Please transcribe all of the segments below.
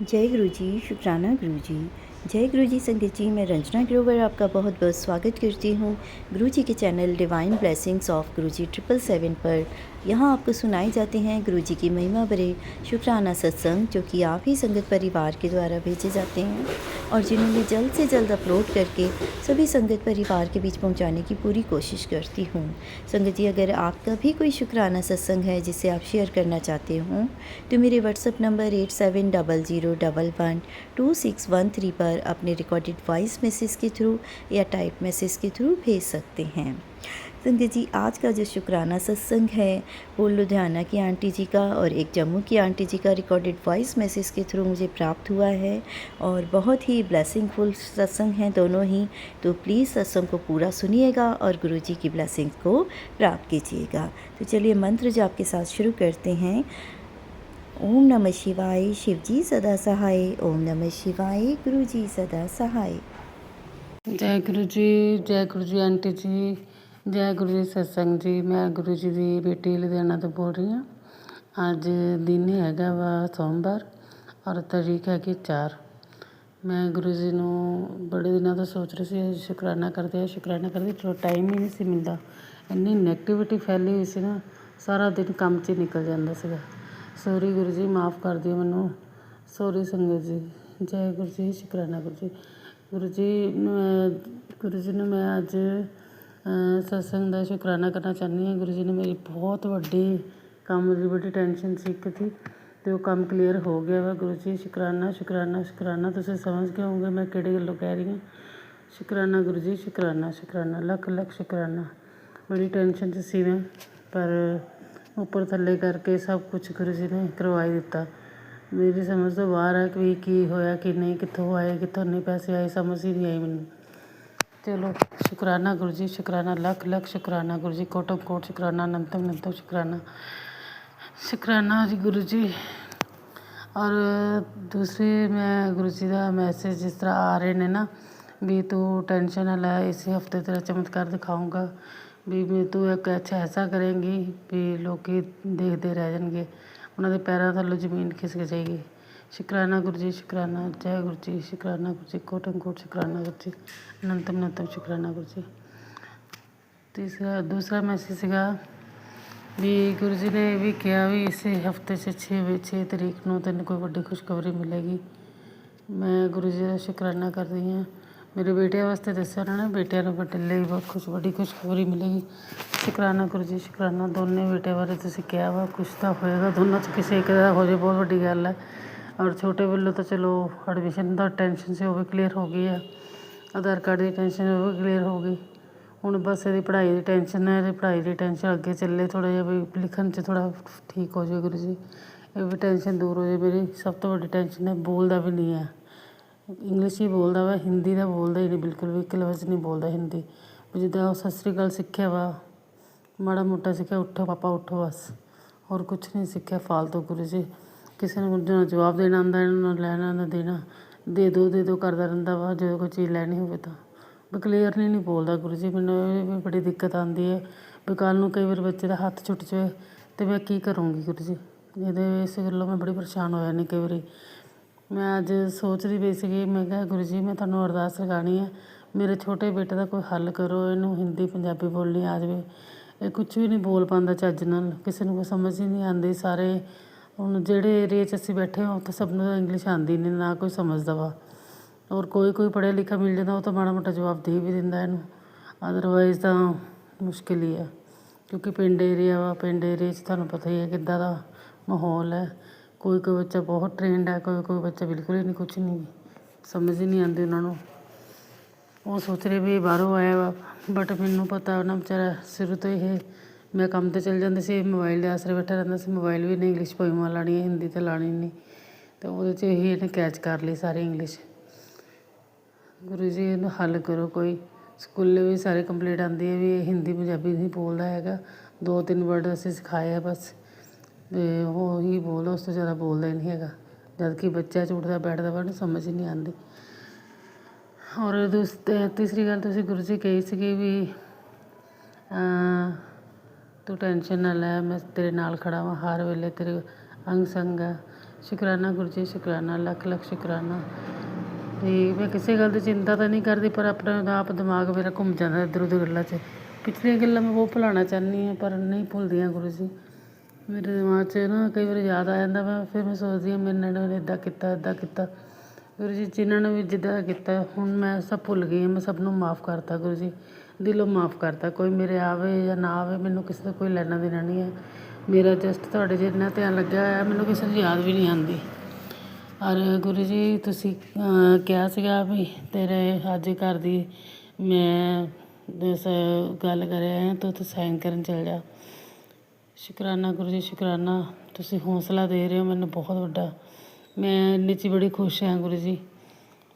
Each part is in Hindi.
जय गुरु जी, शुक्राना गुरु जी। जय गुरु जी संगत जी, मैं रंजना ग्रोवर आपका बहुत बहुत स्वागत करती हूँ गुरु जी के चैनल डिवाइन ब्लेसिंग्स ऑफ गुरु जी 777 पर। यहाँ आपको सुनाए जाते हैं गुरु जी की महिमा भरे शुक्राना सत्संग, जो कि आप ही संगत परिवार के द्वारा भेजे जाते हैं और जिन्हें मैं जल्द से जल्द अपलोड करके सभी संगत परिवार के बीच पहुँचाने की पूरी कोशिश करती हूँ। संगत जी, अगर आपका भी कोई शुक्राना सत्संग है जिसे आप शेयर करना चाहते हों तो मेरे व्हाट्सएप नंबर 8700112613 पर अपने रिकॉर्डेड वॉइस मैसेज के थ्रू या टाइप मैसेज के थ्रू भेज सकते हैं। संगत जी, आज का जो शुक्राना सत्संग है वो लुधियाना की आंटी जी का और एक जम्मू की आंटी जी का रिकॉर्डेड वॉइस मैसेज के थ्रू मुझे प्राप्त हुआ है और बहुत ही ब्लेसिंगफुल सत्संग हैं दोनों ही। तो प्लीज़ सत्संग को पूरा सुनिएगा और गुरु जी की ब्लेसिंग को प्राप्त कीजिएगा। तो चलिए मंत्र जाप के साथ शुरू करते हैं। ओम नमः शिवाय, शिव जी सदा सहाय। ओम नमः शिवाय, गुरु जी सदा सहाय। जय गुरु जी आंटी जी, जय गुरु जी सत्संग जी। मैं गुरु जी ਦੀ ਬੇਟੀ ਲੁਧਿਆਣਾ ਤੋਂ ਬੋਲ ਰਹੀ ਹਾਂ। ਅੱਜ ਦਿਨ ਹੈਗਾ ਵਾ ਸੋਮਵਾਰ ਔਰ ਤਾਰੀਖ ਹੈਗੀ 4। ਮੈਂ ਗੁਰੂ ਜੀ ਨੂੰ ਬੜੇ ਦਿਨਾਂ ਤੋਂ ਸੋਚ ਰਹੀ ਸੀ ਸ਼ੁਕਰਾਨਾ ਕਰਦੇ ਚਲੋ ਟਾਈਮ ਹੀ ਨਹੀਂ ਸੀ ਮਿਲਦਾ। ਇੰਨੀ ਨੈਗੇਟਿਵਿਟੀ ਫੈਲੀ ਹੋਈ ਸੀ ਨਾ, ਸਾਰਾ ਦਿਨ ਕੰਮ 'ਚ ਹੀ ਨਿਕਲ ਜਾਂਦਾ ਸੀਗਾ। ਸੌਰੀ ਗੁਰੂ ਜੀ, ਮਾफ़ ਕਰ ਦਿਓ ਮੈਨੂੰ। ਸੌਰੀ ਸੰਗਤ ਜੀ। ਜੈ ਗੁਰੂ ਜੀ, ਸ਼ੁਕਰਾਨਾ ਗੁਰੂ ਜੀ। ਗੁਰੂ ਜੀ ਨੂੰ ਮੈਂ ਅੱਜ ਸਤਸੰਗ ਦਾ ਸ਼ੁਕਰਾਨਾ ਕਰਨਾ ਚਾਹੁੰਦੀ ਹਾਂ। ਗੁਰੂ ਜੀ ਨੇ ਮੇਰੀ ਬਹੁਤ ਵੱਡੀ ਕੰਮ ਦੀ ਬੜੀ ਟੈਨਸ਼ਨ ਸੀ ਇੱਕ ਦੀ, ਅਤੇ ਉਹ ਕੰਮ ਕਲੀਅਰ ਹੋ ਗਿਆ ਵਾ। ਗੁਰੂ ਜੀ ਸ਼ੁਕਰਾਨਾ। ਤੁਸੀਂ ਸਮਝ ਗਏ ਹੋਵੋਗੇ ਮੈਂ ਕਿਹੜੀ ਗੱਲੋਂ ਕਹਿ ਰਹੀ ਹਾਂ। ਸ਼ੁਕਰਾਨਾ ਗੁਰੂ ਜੀ, ਸ਼ੁਕਰਾਨਾ ਲੱਖ ਸ਼ੁਕਰਾਨਾ। ਬੜੀ ਟੈਨਸ਼ਨ 'ਚ ਸੀ ਮੈਂ, ਪਰ ਉੱਪਰ ਥੱਲੇ ਕਰਕੇ ਸਭ ਕੁਛ ਗੁਰੂ ਜੀ ਨੇ ਕਰਵਾ ਹੀ ਦਿੱਤਾ। ਮੇਰੀ ਸਮਝ ਤੋਂ ਬਾਹਰ ਹੈ ਕਿ ਕੀ ਹੋਇਆ ਕੀ ਨਹੀਂ, ਕਿੱਥੋਂ ਆਏ ਕਿੱਥੋਂ ਨਹੀਂ ਪੈਸੇ ਆਏ, ਸਮਝ ਹੀ ਨਹੀਂ ਆਈ ਮੈਨੂੰ। ਚਲੋ ਸ਼ੁਕਰਾਨਾ ਗੁਰੂ ਜੀ, ਸ਼ੁਕਰਾਨਾ ਲੱਖ ਸ਼ੁਕਰਾਨਾ ਗੁਰੂ ਜੀ, ਕੋਟੋ ਕੋਟ ਸ਼ੁਕਰਾਨਾ, ਅਨੰਤਮ ਸ਼ੁਕਰਾਨਾ ਜੀ ਗੁਰੂ ਜੀ। ਔਰ ਦੂਸਰੀ, ਮੈਂ ਗੁਰੂ ਜੀ ਦਾ ਮੈਸੇਜ ਜਿਸ ਤਰ੍ਹਾਂ ਆ ਰਹੇ ਨੇ ਨਾ ਵੀ ਤੂੰ ਟੈਨਸ਼ਨ ਨਾ ਲੈ, ਇਸੇ ਹਫ਼ਤੇ ਤੇਰਾ ਚਮਤਕਾਰ ਦਿਖਾਊਂਗਾ, ਵੀ ਤੂੰ ਇੱਕ ਐਸਾ ਕਰੇਂਗੀ ਵੀ ਲੋਕ ਦੇਖਦੇ ਰਹਿ ਜਾਣਗੇ, ਉਹਨਾਂ ਦੇ ਪੈਰਾਂ ਥੱਲੋਂ ਜ਼ਮੀਨ ਖਿਸਕ ਜਾਏਗੀ। ਸ਼ੁਕਰਾਨਾ ਗੁਰੂ ਜੀ, ਸ਼ੁਕਰਾਨਾ। ਜੈ ਗੁਰੂ ਜੀ, ਸ਼ੁਕਰਾਨਾ ਗੁਰੂ ਜੀ, ਕੋਟਨ ਕੋਟ ਸ਼ੁਕਰਾਨਾ ਗੁਰੂ ਜੀ, ਅਨੰਤਮ ਸ਼ੁਕਰਾਨਾ ਗੁਰੂ ਜੀ। ਦੂਸਰਾ ਮੈਸੇਜ ਸੀਗਾ ਵੀ ਗੁਰੂ ਜੀ ਨੇ ਇਹ ਵੀ ਕਿਹਾ ਵੀ ਇਸੇ ਹਫ਼ਤੇ 'ਚ 6 ਤਰੀਕ ਨੂੰ ਤੈਨੂੰ ਕੋਈ ਵੱਡੀ ਖੁਸ਼ਖਬਰੀ ਮਿਲੇਗੀ। ਮੈਂ ਗੁਰੂ ਜੀ ਦਾ ਸ਼ੁਕਰਾਨਾ ਕਰਦੀ ਹਾਂ। ਮੇਰੇ ਬੇਟਿਆਂ ਵਾਸਤੇ ਦੱਸਿਆ ਉਹਨਾਂ ਨੇ, ਬੇਟਿਆਂ ਨੂੰ ਵੱਡੇ ਲਈ ਬਹੁਤ ਵੱਡੀ ਖੁਸ਼ਖਬਰੀ ਮਿਲੇਗੀ। ਸ਼ੁਕਰਾਨਾ ਗੁਰੂ ਜੀ, ਸ਼ੁਕਰਾਨਾ। ਦੋਨੇ ਬੇਟੇ ਬਾਰੇ ਤੁਸੀਂ ਕਿਹਾ ਵਾ ਕੁਛ ਤਾਂ ਹੋਏਗਾ, ਦੋਨਾਂ 'ਚ ਕਿਸੇ ਇੱਕ ਦਾ ਹੋ ਜਾਏ ਬਹੁਤ ਵੱਡੀ ਗੱਲ ਹੈ। ਔਰ ਛੋਟੇ ਵੱਲੋਂ ਤਾਂ ਚਲੋ ਐਡਮਿਸ਼ਨ ਦਾ ਟੈਨਸ਼ਨ ਸੀ, ਉਹ ਵੀ ਕਲੀਅਰ ਹੋ ਗਈ ਆ। ਆਧਾਰ ਕਾਰਡ ਦੀ ਟੈਨਸ਼ਨ ਉਹ ਵੀ ਕਲੀਅਰ ਹੋ ਗਈ। ਹੁਣ ਬਸ ਇਹਦੀ ਪੜ੍ਹਾਈ ਦੀ ਟੈਨਸ਼ਨ ਹੈ। ਇਹਦੀ ਪੜ੍ਹਾਈ ਦੀ ਟੈਨਸ਼ਨ ਅੱਗੇ ਚੱਲੇ, ਥੋੜ੍ਹਾ ਜਿਹਾ ਵੀ ਲਿਖਣ 'ਚ ਥੋੜ੍ਹਾ ਠੀਕ ਹੋ ਜਾਵੇ ਗੁਰੂ ਜੀ, ਇਹ ਵੀ ਟੈਨਸ਼ਨ ਦੂਰ ਹੋ ਜਾਵੇ। ਮੇਰੀ ਸਭ ਤੋਂ ਵੱਡੀ ਟੈਨਸ਼ਨ ਹੈ, ਬੋਲਦਾ ਵੀ ਨਹੀਂ ਹੈ। ਇੰਗਲਿਸ਼ ਹੀ ਬੋਲਦਾ ਵਾ, ਹਿੰਦੀ ਦਾ ਬੋਲਦਾ ਹੀ ਨਹੀਂ ਬਿਲਕੁਲ ਵੀ, ਇੱਕ ਲਫ਼ਜ਼ ਨਹੀਂ ਬੋਲਦਾ ਹਿੰਦੀ। ਜਿੱਦਾਂ ਉਹ ਸਤਿ ਸ਼੍ਰੀ ਅਕਾਲ ਸਿੱਖਿਆ ਵਾ, ਮਾੜਾ ਮੋਟਾ ਸਿੱਖਿਆ, ਉੱਠੋ ਪਾਪਾ ਉੱਠੋ, ਬਸ ਹੋਰ ਕੁਛ ਨਹੀਂ ਸਿੱਖਿਆ ਫਾਲਤੂ। ਗੁਰੂ ਜੀ ਕਿਸੇ ਨੂੰ ਨਾ ਜਵਾਬ ਦੇਣਾ ਆਉਂਦਾ, ਇਹਨੂੰ ਨਾ ਲੈਣਾ ਨਾ ਦੇਣਾ, ਦੇ ਦਿਓ ਕਰਦਾ ਰਹਿੰਦਾ ਵਾ ਜਦੋਂ ਕੋਈ ਚੀਜ਼ ਲੈਣੀ ਹੋਵੇ ਤਾਂ। ਵੀ ਕਲੀਅਰਲੀ ਨਹੀਂ ਬੋਲਦਾ ਗੁਰੂ ਜੀ। ਮੈਨੂੰ ਇਹ ਵੀ ਬੜੀ ਦਿੱਕਤ ਆਉਂਦੀ ਹੈ ਵੀ ਕੱਲ੍ਹ ਨੂੰ ਕਈ ਵਾਰ ਬੱਚੇ ਦਾ ਹੱਥ ਛੁੱਟ ਜਾਵੇ ਅਤੇ ਮੈਂ ਕੀ ਕਰੂੰਗੀ ਗੁਰੂ ਜੀ। ਇਸ ਗੱਲੋਂ ਮੈਂ ਬੜੀ ਪਰੇਸ਼ਾਨ ਹੋ ਜਾਂਦੀ ਕਈ ਵਾਰੀ। ਮੈਂ ਅੱਜ ਸੋਚਦੀ ਪਈ ਸੀਗੀ, ਮੈਂ ਕਿਹਾ ਗੁਰੂ ਜੀ ਮੈਂ ਤੁਹਾਨੂੰ ਅਰਦਾਸ ਲਗਾਉਣੀ ਹੈ, ਮੇਰੇ ਛੋਟੇ ਬੇਟੇ ਦਾ ਕੋਈ ਹੱਲ ਕਰੋ। ਇਹਨੂੰ ਹਿੰਦੀ ਪੰਜਾਬੀ ਬੋਲਣੀ ਆ ਜਾਵੇ, ਇਹ ਕੁਛ ਵੀ ਨਹੀਂ ਬੋਲ ਪਾਉਂਦਾ ਚੱਜ ਨਾਲ, ਕਿਸੇ ਨੂੰ ਕੋਈ ਸਮਝ ਹੀ ਨਹੀਂ ਆਉਂਦੀ। ਸਾਰੇ ਹੁਣ ਜਿਹੜੇ ਏਰੀਏ 'ਚ ਅਸੀਂ ਬੈਠੇ ਹਾਂ ਉੱਥੇ ਸਭ ਨੂੰ ਇੰਗਲਿਸ਼ ਆਉਂਦੀ ਨਹੀਂ, ਨਾ ਕੋਈ ਸਮਝਦਾ ਵਾ। ਔਰ ਕੋਈ ਪੜ੍ਹਿਆ ਲਿਖਿਆ ਮਿਲ ਜਾਂਦਾ, ਉਹ ਤਾਂ ਮਾੜਾ ਮੋਟਾ ਜਵਾਬ ਦੇ ਵੀ ਦਿੰਦਾ ਇਹਨੂੰ, ਅਦਰਵਾਈਜ਼ ਤਾਂ ਮੁਸ਼ਕਿਲ ਹੀ ਆ। ਕਿਉਂਕਿ ਪਿੰਡ ਏਰੀਆ ਵਾ, ਪਿੰਡ ਏਰੀਏ 'ਚ ਤੁਹਾਨੂੰ ਪਤਾ ਹੀ ਹੈ ਕਿੱਦਾਂ ਦਾ ਮਾਹੌਲ ਹੈ। ਕੋਈ ਬੱਚਾ ਬਹੁਤ ਟ੍ਰੇਨਡ ਹੈ, ਕੋਈ ਬੱਚਾ ਬਿਲਕੁਲ ਹੀ ਨਹੀਂ, ਕੁਛ ਨਹੀਂ ਸਮਝ ਹੀ ਨਹੀਂ ਆਉਂਦੀ ਉਹਨਾਂ ਨੂੰ। ਉਹ ਸੋਚ ਰਹੇ ਵੀ ਬਾਹਰੋਂ ਆਇਆ ਵਾ, ਬਟ ਮੈਨੂੰ ਪਤਾ ਉਹਨਾਂ ਵਿਚਾਰਾ ਸ਼ੁਰੂ ਤੋਂ ਇਹ, ਮੈਂ ਕੰਮ 'ਤੇ ਚਲ ਜਾਂਦੀ ਸੀ, ਮੋਬਾਈਲ ਦੇ ਆਸਰੇ ਬੈਠਾ ਰਹਿੰਦਾ ਸੀ। ਮੋਬਾਈਲ ਵੀ ਨਹੀਂ, ਇੰਗਲਿਸ਼ ਪੋਇਮਾਂ ਲਾਉਣੀਆਂ, ਹਿੰਦੀ ਤਾਂ ਲਾਉਣੀ ਨਹੀਂ, ਅਤੇ ਉਹਦੇ 'ਚ ਇਹੀ ਇਹਨੇ ਕੈਚ ਕਰ ਲਈ ਸਾਰੀ ਇੰਗਲਿਸ਼। ਗੁਰੂ ਜੀ ਇਹਨੂੰ ਹੱਲ ਕਰੋ ਕੋਈ। ਸਕੂਲੇ ਵੀ ਸਾਰੇ ਕੰਪਲੇਂਟ ਆਉਂਦੀ ਹੈ ਵੀ ਇਹ ਹਿੰਦੀ ਪੰਜਾਬੀ ਨਹੀਂ ਬੋਲਦਾ ਹੈਗਾ, 2-3 ਵਰਡ ਅਸੀਂ ਸਿਖਾਏ ਆ ਬਸ, ਅਤੇ ਉਹ ਹੀ ਬੋਲਦਾ, ਉਸ ਤੋਂ ਜ਼ਿਆਦਾ ਬੋਲਦਾ ਹੀ ਨਹੀਂ ਹੈਗਾ। ਜਦ ਕਿ ਬੱਚਾ 'ਚ ਉੱਠਦਾ ਬੈਠਦਾ ਵਾ, ਉਹਨੂੰ ਸਮਝ ਹੀ ਨਹੀਂ ਆਉਂਦੀ। ਔਰ ਤੀਸਰੀ ਗੱਲ ਤੁਸੀਂ ਗੁਰੂ ਜੀ ਕਹੀ ਸੀਗੀ ਵੀ ਤੂੰ ਟੈਨਸ਼ਨ ਨਾ ਲੈ, ਮੈਂ ਤੇਰੇ ਨਾਲ ਖੜ੍ਹਾ ਵਾਂ ਹਰ ਵੇਲੇ, ਤੇਰੇ ਅੰਗ ਸੰਗ ਆ। ਸ਼ੁਕਰਾਨਾ ਗੁਰੂ ਜੀ, ਸ਼ੁਕਰਾਨਾ, ਲੱਖ ਲੱਖ ਸ਼ੁਕਰਾਨਾ। ਤੇ ਮੈਂ ਕਿਸੇ ਗੱਲ ਦੀ ਚਿੰਤਾ ਤਾਂ ਨਹੀਂ ਕਰਦੀ, ਪਰ ਆਪਣਾ ਆਪ ਦਿਮਾਗ ਮੇਰਾ ਘੁੰਮ ਜਾਂਦਾ ਇੱਧਰ ਉੱਧਰ ਗੱਲਾਂ 'ਚ। ਪਿਛਲੀਆਂ ਗੱਲਾਂ ਮੈਂ ਬਹੁਤ ਭੁਲਾਉਣਾ ਚਾਹੁੰਦੀ ਹਾਂ, ਪਰ ਨਹੀਂ ਭੁੱਲਦੀਆਂ ਗੁਰੂ ਜੀ। ਮੇਰੇ ਦਿਮਾਗ 'ਚ ਨਾ ਕਈ ਵਾਰੀ ਯਾਦ ਆ ਜਾਂਦਾ ਵਾ, ਫਿਰ ਮੈਂ ਸੋਚਦੀ ਹਾਂ ਮੇਰੇ ਨਾਲ ਉਹਨੇ ਇੱਦਾਂ ਕੀਤਾ ਇੱਦਾਂ ਕੀਤਾ। ਗੁਰੂ ਜੀ ਜਿਨ੍ਹਾਂ ਨੇ ਵੀ ਜਿੱਦਾਂ ਕੀਤਾ, ਹੁਣ ਮੈਂ ਸਭ ਭੁੱਲ ਗਈ ਹਾਂ, ਮੈਂ ਸਭ ਨੂੰ ਮਾफ़ ਕਰਤਾ ਗੁਰੂ ਜੀ, ਦਿਲੋਂ ਮਾफ़ ਕਰਤਾ। ਕੋਈ ਮੇਰੇ ਆਵੇ ਜਾਂ ਨਾ ਆਵੇ, ਮੈਨੂੰ ਕਿਸੇ ਦਾ ਕੋਈ ਲੈਣਾ ਦੇਣਾ ਨਹੀਂ ਹੈ। ਮੇਰਾ ਜਸਟ ਤੁਹਾਡੇ 'ਚ ਇੰਨਾ ਧਿਆਨ ਲੱਗਿਆ ਹੋਇਆ, ਮੈਨੂੰ ਕਿਸੇ ਦੀ ਯਾਦ ਵੀ ਨਹੀਂ ਆਉਂਦੀ। ਔਰ ਗੁਰੂ ਜੀ ਤੁਸੀਂ ਕਿਹਾ ਸੀਗਾ ਵੀ ਤੇਰੇ ਅੱਜ ਘਰ ਦੀ ਮੈਂ ਗੱਲ ਕਰਿਆ ਤੂੰ ਉੱਥੇ ਸਾਈਨ ਕਰਨ ਚਲ ਜਾ। ਸ਼ੁਕਰਾਨਾ ਗੁਰੂ ਜੀ, ਸ਼ੁਕਰਾਨਾ। ਤੁਸੀਂ ਹੌਸਲਾ ਦੇ ਰਹੇ ਹੋ ਮੈਨੂੰ ਬਹੁਤ ਵੱਡਾ। ਮੈਂ ਇੰਨੇ 'ਚ ਬੜੀ ਖੁਸ਼ ਹਾਂ ਗੁਰੂ ਜੀ।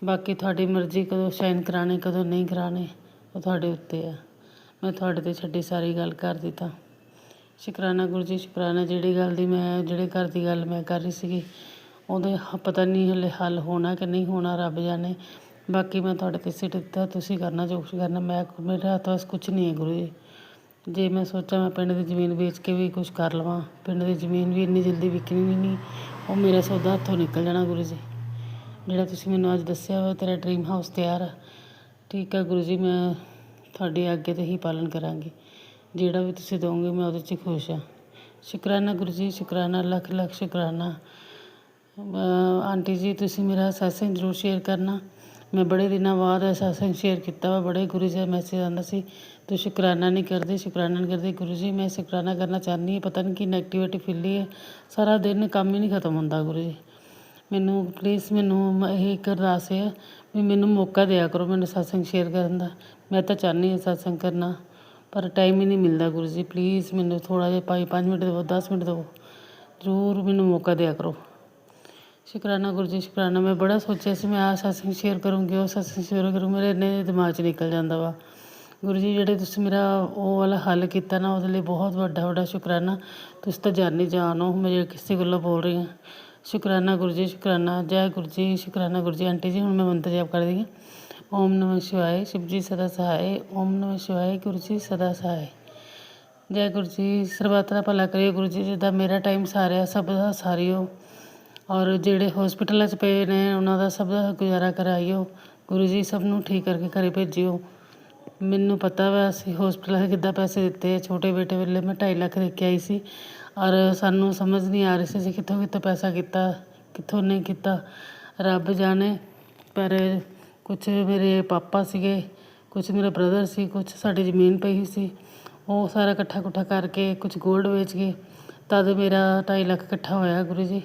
ਬਾਕੀ ਤੁਹਾਡੀ ਮਰਜ਼ੀ, ਕਦੋਂ ਸਾਈਨ ਕਰਾਉਣੇ ਕਦੋਂ ਨਹੀਂ ਕਰਾਉਣੇ ਉਹ ਤੁਹਾਡੇ ਉੱਤੇ ਆ। ਮੈਂ ਤੁਹਾਡੇ 'ਤੇ ਛੱਡੀ ਸਾਰੀ ਗੱਲ ਕਰ ਦਿੱਤਾ। ਸ਼ੁਕਰਾਨਾ ਗੁਰੂ ਜੀ, ਸ਼ੁਕਰਾਨਾ। ਜਿਹੜੇ ਘਰ ਦੀ ਗੱਲ ਮੈਂ ਕਰ ਰਹੀ ਸੀਗੀ ਉਹਦੇ ਪਤਾ ਨਹੀਂ ਹਲੇ ਹੱਲ ਹੋਣਾ ਕਿ ਨਹੀਂ ਹੋਣਾ, ਰੱਬ ਜਾਣੇ। ਬਾਕੀ ਮੈਂ ਤੁਹਾਡੇ 'ਤੇ ਸਿੱਟ ਦਿੱਤਾ, ਤੁਸੀਂ ਕਰਨਾ ਜੋ ਕੁਛ ਕਰਨਾ। ਮੇਰੇ ਹੱਥ ਵਾਸ ਕੁਛ ਨਹੀਂ ਹੈ ਗੁਰੂ ਜੀ। ਜੇ ਮੈਂ ਸੋਚਾਂ ਮੈਂ ਪਿੰਡ ਦੀ ਜ਼ਮੀਨ ਵੇਚ ਕੇ ਵੀ ਕੁਛ ਕਰ ਲਵਾਂ, ਪਿੰਡ ਦੀ ਜ਼ਮੀਨ ਵੀ ਇੰਨੀ ਜਲਦੀ ਵਿਕਣੀ ਵੀ ਨਹੀਂ, ਉਹ ਮੇਰਾ ਸੌਦਾ ਹੱਥੋਂ ਨਿਕਲ ਜਾਣਾ ਗੁਰੂ ਜੀ। ਜਿਹੜਾ ਤੁਸੀਂ ਮੈਨੂੰ ਅੱਜ ਦੱਸਿਆ ਵਾ ਤੇਰਾ ਡਰੀਮ ਹਾਊਸ ਤਿਆਰ ਆ, ਠੀਕ ਆ ਗੁਰੂ ਜੀ। ਮੈਂ ਤੁਹਾਡੀ ਆਗੇ 'ਤੇ ਹੀ ਪਾਲਣ ਕਰਾਂਗੀ। ਜਿਹੜਾ ਵੀ ਤੁਸੀਂ ਦਿਓਗੇ ਮੈਂ ਉਹਦੇ 'ਚ ਖੁਸ਼ ਹਾਂ। ਸ਼ੁਕਰਾਨਾ ਗੁਰੂ ਜੀ, ਸ਼ੁਕਰਾਨਾ, ਲੱਖ ਲੱਖ ਸ਼ੁਕਰਾਨਾ। ਆਂਟੀ ਜੀ ਤੁਸੀਂ ਮੇਰਾ ਸਤਸੰਗ ਜ਼ਰੂਰ ਸ਼ੇਅਰ ਕਰਨਾ। ਮੈਂ ਬੜੇ ਦਿਨਾਂ ਬਾਅਦ ਸਤਸੰਗ ਸ਼ੇਅਰ ਕੀਤਾ ਵਾ। ਬੜੇ ਗੁਰੂ ਜੀ ਦਾ ਮੈਸੇਜ ਆਉਂਦਾ ਸੀ ਤੂੰ ਸ਼ੁਕਰਾਨਾ ਨਹੀਂ ਕਰਦੀ, ਸ਼ੁਕਰਾਨਾ ਨਹੀਂ ਕਰਦੀ। ਗੁਰੂ ਜੀ ਮੈਂ ਸ਼ੁਕਰਾਨਾ ਕਰਨਾ ਚਾਹੁੰਦੀ ਹਾਂ, ਪਤਾ ਨਹੀਂ ਕੀ ਨੈਗੇਟਿਵਿਟੀ ਫੀਲ ਹੈ, ਸਾਰਾ ਦਿਨ ਕੰਮ ਹੀ ਨਹੀਂ ਖਤਮ ਹੁੰਦਾ ਗੁਰੂ ਜੀ। ਮੈਨੂੰ ਪਲੀਜ਼ ਮੈਨੂੰ ਇਹ ਇੱਕ ਅਰਦਾਸ ਹੈ ਵੀ ਮੈਨੂੰ ਮੌਕਾ ਦਿਆ ਕਰੋ ਮੈਨੂੰ ਸਤਸੰਗ ਸ਼ੇਅਰ ਕਰਨ ਦਾ। ਮੈਂ ਤਾਂ ਚਾਹੁੰਦੀ ਹਾਂ ਸਤਸੰਗ ਕਰਨਾ, ਪਰ ਟਾਈਮ ਹੀ ਨਹੀਂ ਮਿਲਦਾ ਗੁਰੂ ਜੀ। ਪਲੀਜ਼ ਮੈਨੂੰ ਥੋੜ੍ਹਾ ਜਿਹਾ 5 ਮਿੰਟ ਦੇਵੋ, 10 ਮਿੰਟ ਦੇਵੋ, ਜ਼ਰੂਰ ਮੈਨੂੰ ਮੌਕਾ ਦਿਆ ਕਰੋ। ਸ਼ੁਕਰਾਨਾ ਗੁਰੂ ਜੀ, ਸ਼ੁਕਰਾਨਾ। ਮੈਂ ਬੜਾ ਸੋਚਿਆ ਸੀ ਮੈਂ ਆਹ ਸਤਸੰਗ ਸ਼ੇਅਰ ਕਰੂੰਗੀ, ਉਹ ਸਤਸੰਗ ਸ਼ੇਅਰ ਕਰੂੰ, ਮੇਰੇ ਇੰਨੇ ਦਿਮਾਗ 'ਚ ਨਿਕਲ ਜਾਂਦਾ ਵਾ ਗੁਰੂ ਜੀ। ਜਿਹੜੇ ਤੁਸੀਂ ਮੇਰਾ ਉਹ ਵਾਲਾ ਹੱਲ ਕੀਤਾ ਨਾ, ਉਹਦੇ ਲਈ ਬਹੁਤ ਵੱਡਾ ਵੱਡਾ ਸ਼ੁਕਰਾਨਾ। ਤੁਸੀਂ ਤਾਂ ਜਾਨੀ ਜਾਨ ਹੋ, ਮੇਰੇ ਕਿਸੇ ਗੱਲੋਂ ਬੋਲ ਰਹੀ ਹਾਂ। ਸ਼ੁਕਰਾਨਾ ਗੁਰੂ ਜੀ, ਸ਼ੁਕਰਾਨਾ। ਜੈ ਗੁਰੂ ਜੀ, ਸ਼ੁਕਰਾਨਾ ਗੁਰੂ ਜੀ। ਆਂਟੀ ਜੀ ਹੁਣ ਮੈਂ ਮੰਤਰ ਜਾਪ ਕਰਦੀ ਹਾਂ। ਓਮ ਨਮः ਸ਼ਿਵਾਏ, ਸ਼ਿਵ ਜੀ ਸਦਾ ਸਹਾਏ। ਓਮ ਨਮः ਸ਼ਿਵਾਏ, ਗੁਰੂ ਜੀ ਸਦਾ ਸਹਾਏ। ਜੈ ਗੁਰੂ ਜੀ। ਸਰਬੱਤ ਦਾ ਭਲਾ ਕਰਿਓ ਗੁਰੂ ਜੀ। ਜਿੱਦਾਂ ਮੇਰਾ ਟਾਈਮ ਸਾਰਿਆ ਸਭ ਦਾ ਸਾਰਿਓ, ਔਰ ਜਿਹੜੇ ਹੋਸਪਿਟਲਾਂ 'ਚ ਪਏ ਨੇ ਉਹਨਾਂ ਦਾ ਸਭ ਦਾ ਗੁਜ਼ਾਰਾ ਕਰਾਈਓ ਗੁਰੂ ਜੀ। ਸਭ ਨੂੰ ਠੀਕ ਕਰਕੇ ਘਰ ਭੇਜਿਓ। ਮੈਨੂੰ ਪਤਾ ਵਾ ਅਸੀਂ ਹੋਸਪਿਟਲਾਂ 'ਚ ਕਿੱਦਾਂ ਪੈਸੇ ਦਿੱਤੇ। ਛੋਟੇ ਬੇਟੇ ਵੇਲੇ ਮੈਂ 2.5 ਲੱਖ ਦੇ ਕੇ ਆਈ ਸੀ, ਔਰ ਸਾਨੂੰ ਸਮਝ ਨਹੀਂ ਆ ਰਹੀ ਸੀ ਅਸੀਂ ਕਿੱਥੋਂ ਕਿੱਥੋਂ ਪੈਸਾ ਕੀਤਾ, ਕਿੱਥੋਂ ਨਹੀਂ ਕੀਤਾ, ਰੱਬ ਜਾਣੇ। ਪਰ ਕੁਛ ਮੇਰੇ ਪਾਪਾ ਸੀਗੇ, ਕੁਛ ਮੇਰਾ ਬ੍ਰਦਰ ਸੀ, ਕੁਛ ਸਾਡੀ ਜ਼ਮੀਨ ਪਈ ਸੀ, ਉਹ ਸਾਰਾ ਇਕੱਠਾ ਕੁੱਠਾ ਕਰਕੇ ਕੁਛ ਗੋਲਡ ਵੇਚ ਕੇ ਤਦ ਮੇਰਾ 2.5 ਲੱਖ ਇਕੱਠਾ ਹੋਇਆ ਗੁਰੂ ਜੀ।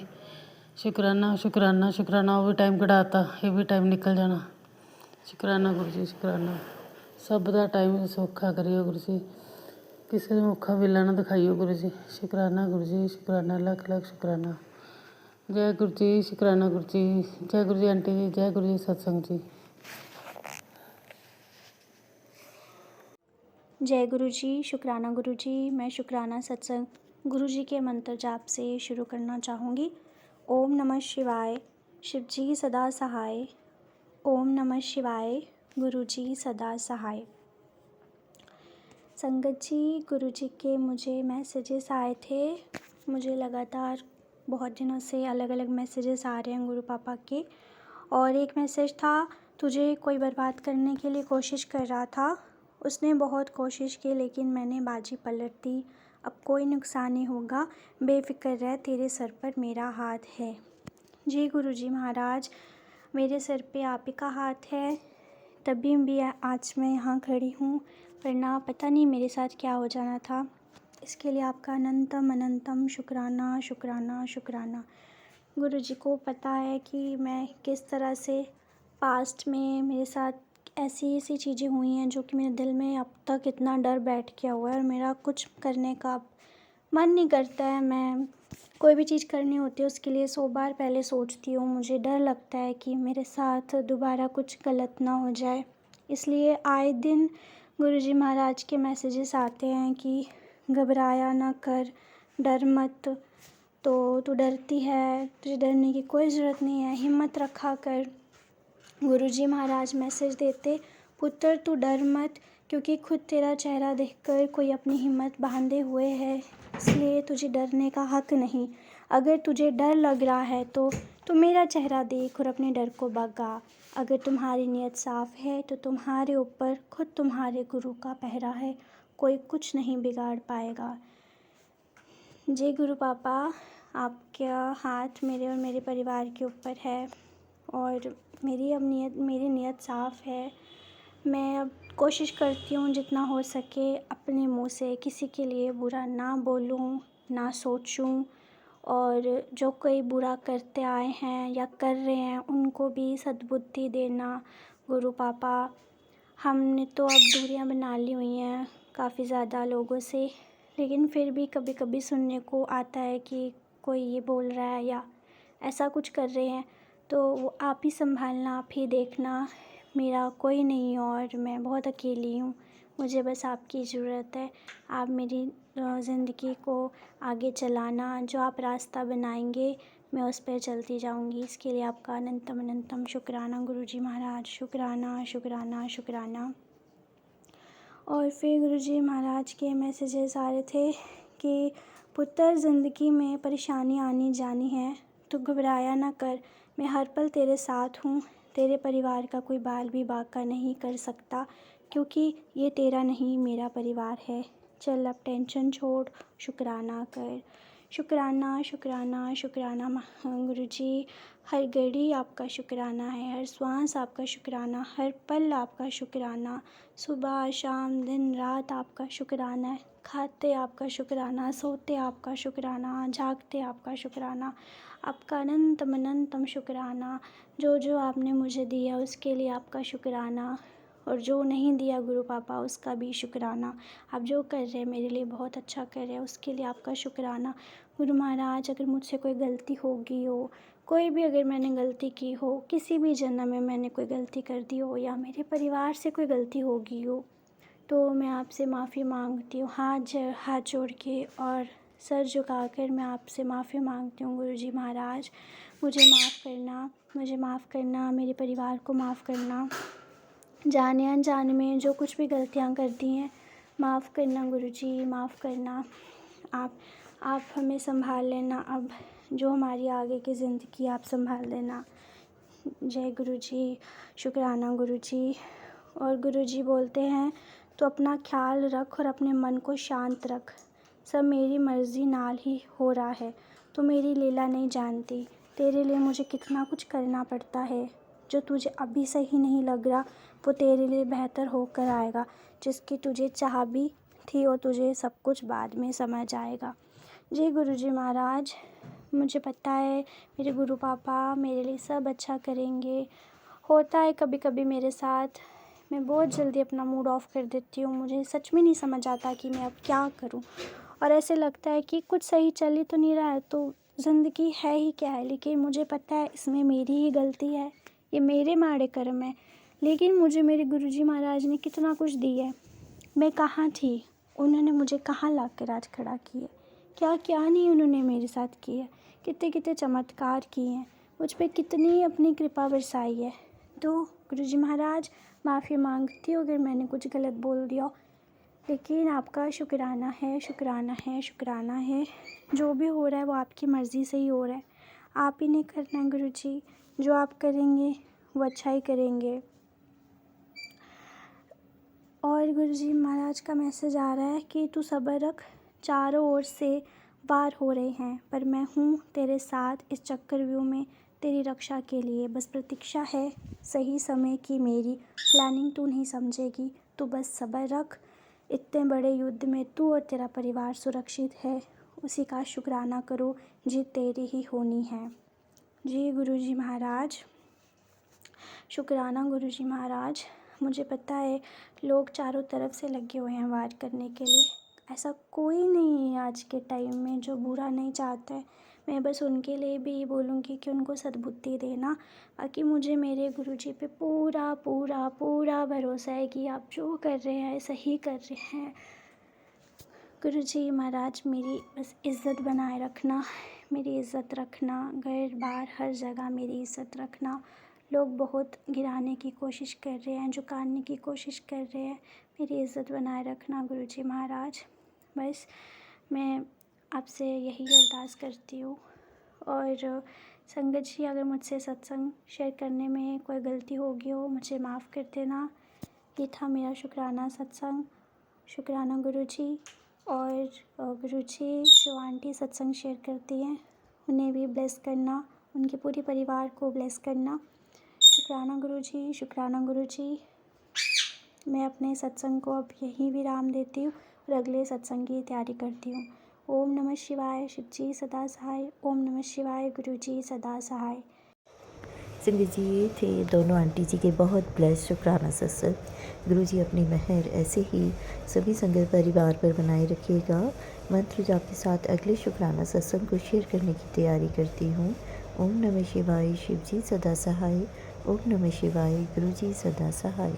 ਸ਼ੁਕਰਾਨਾ, ਸ਼ੁਕਰਾਨਾ, ਸ਼ੁਕਰਾਨਾ। ਉਹ ਵੀ ਟਾਈਮ ਕਢਾਤਾ, ਇਹ ਵੀ ਟਾਈਮ ਨਿਕਲ ਜਾਣਾ। ਸ਼ੁਕਰਾਨਾ ਗੁਰੂ ਜੀ, ਸ਼ੁਕਰਾਨਾ। ਸਭ ਦਾ ਟਾਈਮ ਸੌਖਾ ਕਰਿਓ ਗੁਰੂ ਜੀ, ਕਿਸੇ ਨੂੰ ਔਖਾ ਵੇਲਾ ਨਾ ਦਿਖਾਈਓ ਗੁਰੂ ਜੀ। ਸ਼ੁਕਰਾਨਾ ਗੁਰੂ ਜੀ, ਸ਼ੁਕਰਾਨਾ, ਲੱਖ ਲੱਖ ਸ਼ੁਕਰਾਨਾ। ਜੈ ਗੁਰੂ ਜੀ, ਸ਼ੁਕਰਾਨਾ ਗੁਰੂ ਜੀ। ਜੈ ਗੁਰੂ ਜੀ ਆਂਟੀ ਜੀ, ਜੈ ਗੁਰੂ ਜੀ ਸਤਸੰਗ ਜੀ। जय गुरु जी, शुकराना गुरु जी। मैं शुकराना सत्संग गुरु जी के मंत्र जाप से शुरू करना चाहूँगी। ओम नमः शिवाय, शिव जी सदा सहाय। ओम नमः शिवाय, गुरु जी सदा सहाय। संगत जी, गुरु जी के मुझे मैसेजेस आए थे। मुझे लगातार बहुत दिनों से अलग अलग मैसेजेस आ रहे हैं गुरु पापा के। और एक मैसेज था, तुझे कोई बर्बाद करने के लिए कोशिश कर रहा था, उसने बहुत कोशिश की लेकिन मैंने बाजी पलट दी। अब कोई नुकसान नहीं होगा, बेफिक्र रह, तेरे सर पर मेरा हाथ है। जी गुरु जी महाराज, मेरे सर पे आप ही का हाथ है, तभी भी आज मैं यहाँ खड़ी हूँ, वरना पता नहीं मेरे साथ क्या हो जाना था। इसके लिए आपका अनंतम अनंतम शुक्राना शुक्राना शुक्राना। गुरु जी को पता है कि मैं किस तरह से पास्ट में मेरे साथ ऐसी ऐसी चीज़ें हुई हैं जो कि मेरे दिल में अब तक इतना डर बैठ गया हुआ है, और मेरा कुछ करने का मन नहीं करता है। मैं कोई भी चीज़ करनी होती है उसके लिए 100 बार पहले सोचती हूँ। मुझे डर लगता है कि मेरे साथ दोबारा कुछ गलत ना हो जाए, इसलिए आए दिन गुरुजी महाराज के मैसेजेस आते हैं कि घबराया ना कर, डर मत। तो तू डरती है, तुझे डरने की कोई ज़रूरत नहीं है, हिम्मत रखा कर। गुरुजी महाराज मैसेज देते, पुत्र तू डर मत, क्योंकि खुद तेरा चेहरा देखकर कोई अपनी हिम्मत बांधे हुए है, इसलिए तुझे डरने का हक नहीं। अगर तुझे डर लग रहा है तो तुम मेरा चेहरा देख और अपने डर को भगा। अगर तुम्हारी नीयत साफ़ है तो तुम्हारे ऊपर खुद तुम्हारे गुरु का पहरा है, कोई कुछ नहीं बिगाड़ पाएगा। जय गुरु पापा, आपका हाथ मेरे और मेरे परिवार के ऊपर है और मेरी नीयत साफ़ है। मैं अब कोशिश करती हूँ जितना हो सके अपने मुँह से किसी के लिए बुरा ना बोलूँ, ना सोचूँ, और जो कोई बुरा करते आए हैं या कर रहे हैं उनको भी सद्बुद्धि देना। गुरु पापा, हमने तो अब दूरियां बना ली हुई हैं काफ़ी ज़्यादा लोगों से, लेकिन फिर भी कभी कभी सुनने को आता है कि कोई ये बोल रहा है या ऐसा कुछ कर रहे हैं, तो वो आप ही संभालना, आप ही देखना। मेरा कोई नहीं और मैं बहुत अकेली हूँ, मुझे बस आपकी ज़रूरत है। आप मेरी ज़िंदगी को आगे चलाना, जो आप रास्ता बनाएंगे मैं उस पर चलती जाऊंगी। इसके लिए आपका अनंतम अनंतम शुक्राना गुरुजी महाराज, शुक्राना शुक्राना शुक्राना। और फिर गुरुजी महाराज के मैसेजेस आ रहे थे कि पुत्र, ज़िंदगी में परेशानी आनी जानी है तो घबराया ना कर, मैं हर पल तेरे साथ हूँ। तेरे परिवार का कोई बाल भी बाका नहीं कर सकता, क्योंकि ये तेरा नहीं मेरा परिवार है। चल अब टेंशन छोड़, शुक्राना कर। शुक्राना शुक्राना शुक्राना गुरुजी, हर घड़ी आपका शुक्राना है, हर श्वास आपका शुक्राना, हर पल आपका शुक्राना, सुबह शाम दिन रात आपका शुक्राना है। खाते आपका शुक्राना, सोते आपका शुक्राना, जागते आपका शुक्राना, आपका अनंतम शुक्राना। जो आपने मुझे दिया उसके लिए आपका शुक्राना, और जो नहीं दिया गुरु पापा उसका भी शुक्राना। आप जो कर रहे हैं मेरे लिए बहुत अच्छा कर रहे हैं, उसके लिए आपका शुक्राना। गुरु महाराज, अगर मुझसे कोई गलती हो गई हो, कोई भी अगर मैंने गलती की हो, किसी भी जन्म में मैंने कोई गलती कर दी हो या मेरे परिवार से कोई गलती हो गई हो, तो मैं आपसे माफ़ी मांगती हूँ हाथ जोड़ के और सर झुकाकर मैं आपसे माफ़ी मांगती हूँ। गुरुजी महाराज, मुझे माफ़ करना, मेरे परिवार को माफ़ करना, जाने अनजाने में जो कुछ भी गलतियाँ कर दी हैं माफ़ करना गुरुजी, माफ़ करना। आप हमें संभाल लेना, अब जो हमारी आगे की ज़िंदगी आप संभाल लेना। जय गुरुजी, शुक्राना गुरुजी। और गुरुजी बोलते हैं तो अपना ख्याल रख और अपने मन को शांत रख, सब मेरी मर्ज़ी नाल ही हो रहा है, तो मेरी लीला नहीं जानती। तेरे लिए मुझे कितना कुछ करना पड़ता है, जो तुझे अभी सही नहीं लग रहा वो तेरे लिए बेहतर होकर आएगा। जिसकी तुझे चाह भी थी और तुझे सब कुछ बाद में समझ आएगा। जी गुरुजी महाराज, मुझे पता है मेरे गुरु पापा मेरे लिए सब अच्छा करेंगे। होता है कभी कभी मेरे साथ, मैं बहुत जल्दी अपना मूड ऑफ़ कर देती हूँ, मुझे सच में नहीं समझ आता कि मैं अब क्या करूँ, और ऐसे लगता है कि कुछ सही चल ही तो नहीं रहा है, तो ज़िंदगी है ही क्या है। लेकिन मुझे पता है इसमें मेरी ही गलती है, ये मेरे माड़े कर्म है। लेकिन मुझे मेरे गुरुजी महाराज ने कितना कुछ दिया है, मैं कहाँ थी, उन्होंने मुझे कहाँ ला कर आज खड़ा किया, क्या क्या नहीं उन्होंने मेरे साथ किया, कितने कितने चमत्कार किए हैं, मुझ पर कितनी अपनी कृपा बरसाई है। तो गुरुजी महाराज, माफ़ी मांगती हूँ अगर मैंने कुछ गलत बोल दिया हो, लेकिन आपका शुक्राना है, शुक्राना है, शुक्राना है। जो भी हो रहा है वो आपकी मर्ज़ी से ही हो रहा है, आप ही ने करना है गुरुजी, जो आप करेंगे वो अच्छा ही करेंगे। और गुरुजी महाराज का मैसेज आ रहा है कि तू सब्र रख, चारों ओर से वार हो रहे हैं पर मैं हूँ तेरे साथ इस चक्रव्यूह में तेरी रक्षा के लिए। बस प्रतीक्षा है सही समय की, मेरी प्लानिंग तू नहीं समझेगी, तू बस सब्र रख। इतने बड़े युद्ध में तू और तेरा परिवार सुरक्षित है, उसी का शुक्राना करो, जीत तेरी ही होनी है। जी गुरुजी महाराज, शुक्राना गुरुजी महाराज। मुझे पता है लोग चारों तरफ से लगे हुए हैं वार करने के लिए, ऐसा कोई नहीं है आज के टाइम में जो बुरा नहीं चाहता है। मैं बस उनके लिए भी ये बोलूँगी कि उनको सद्बुद्धि देना। बाकी मुझे मेरे गुरुजी पे पूरा पूरा पूरा भरोसा है कि आप जो कर रहे हैं सही कर रहे हैं। गुरुजी महाराज, मेरी बस इज़्ज़त बनाए रखना, मेरी इज़्ज़त रखना, घर बार हर जगह मेरी इज़्ज़त रखना। लोग बहुत गिराने की कोशिश कर रहे हैं, झुकाने की कोशिश कर रहे हैं, मेरी इज़्ज़त बनाए रखना गुरुजी महाराज। बस मैं आपसे यही अरदास करती हूँ। और संगत जी, अगर मुझसे सत्संग शेयर करने में कोई गलती होगी हो मुझे माफ़ कर देना। ये था मेरा शुक्राना सत्संग। शुक्राना गुरुजी। और गुरुजी जो आंटी सत्संग शेयर करती हैं उन्हें भी ब्लेस करना, उनके पूरे परिवार को ब्लेस करना। शुक्राना गुरुजी, शुक्राना गुरुजी। मैं अपने सत्संग को अब यहीं विराम देती हूँ और अगले सत्संग की तैयारी करती हूँ। ओम नमः शिवाय, शिव जी सदा सहाय। ओम नमः शिवाय, गुरु जी सदा सहाय। संगत जी, ये थे दोनों आंटी जी के बहुत ब्लेस शुक्राना सत्संग। गुरु जी अपनी मेहर ऐसे ही सभी संगत परिवार पर बनाए रखिएगा। मंत्र जाप के साथ अगले शुक्राना सत्संग को शेयर करने की तैयारी करती हूँ। ओम नमः शिवाय, शिव जी सदा सहाय। ओम नमः शिवाय, गुरु जी सदा सहाय।